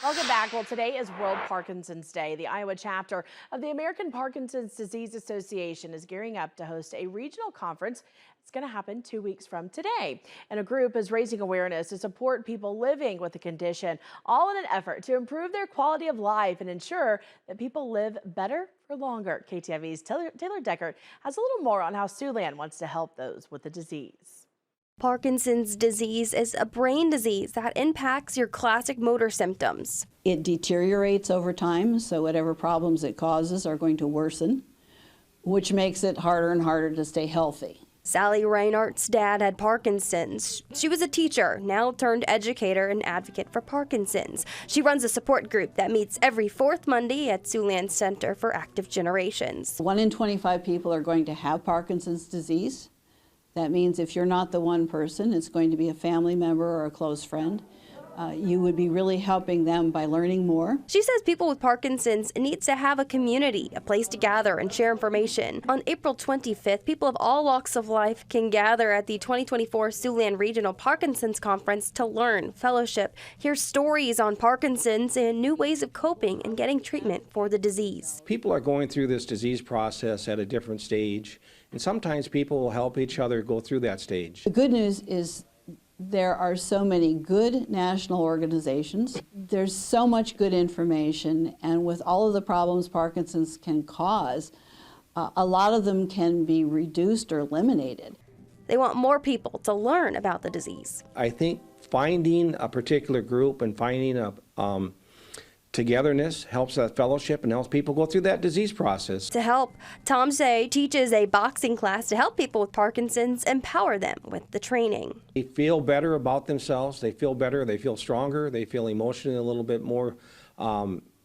Welcome back. Well, today is World Parkinson's Day. The Iowa chapter of the American Parkinson's Disease Association is gearing up to host a regional conference. It's going to happen 2 weeks from today. And a group is raising awareness to support people living with the condition, all in an effort to improve their quality of life and ensure that people live better for longer. KTIV's Taylor Deckert has a little more on how Siouxland wants to help those with the disease. Parkinson's disease is a brain disease that impacts your classic motor symptoms. It deteriorates over time, so whatever problems it causes are going to worsen, which makes it harder and harder to stay healthy. Sally Reinhardt's dad had Parkinson's. She was a teacher, now turned educator and advocate for Parkinson's. She runs a support group that meets every fourth Monday at Siouxland Center for Active Generations. 1 in 25 people are going to have Parkinson's disease. That means if you're not the one person, it's going to be a family member or a close friend. You would be really helping them by learning more. She says people with Parkinson's need to have a community, a place to gather and share information. On April 25th, people of all walks of life can gather at the 2024 Siouxland Regional Parkinson's Conference to learn, fellowship, hear stories on Parkinson's and new ways of coping and getting treatment for the disease. People are going through this disease process at a different stage, and sometimes people will help each other go through that stage. The good news is there are so many good national organizations. There's so much good information, and with all of the problems Parkinson's can cause, a lot of them can be reduced or eliminated. They want more people to learn about the disease. I think finding a particular group and finding a togetherness helps that fellowship and helps people go through that disease process. To help, Tom Say teaches a boxing class to help people with Parkinson's empower them with the training. They feel better about themselves, they feel better, they feel stronger, they feel emotionally a little bit more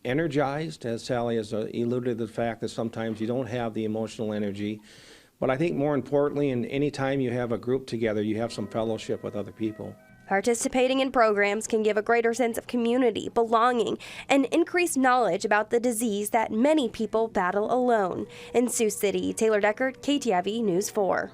energized, as Sally has alluded to the fact that sometimes you don't have the emotional energy. But I think more importantly, in any time you have a group together, you have some fellowship with other people. Participating in programs can give a greater sense of community, belonging, and increased knowledge about the disease that many people battle alone. In Sioux City, Taylor Deckert, KTIV News 4.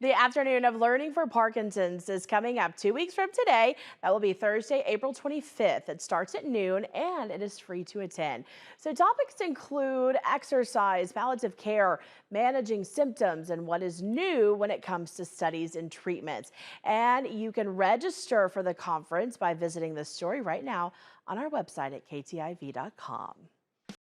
The afternoon of Learning for Parkinson's is coming up 2 weeks from today. That will be Thursday, April 25th. It starts at noon and it is free to attend. So topics include exercise, palliative care, managing symptoms, and what is new when it comes to studies and treatments. And you can register for the conference by visiting the story right now on our website at ktiv.com.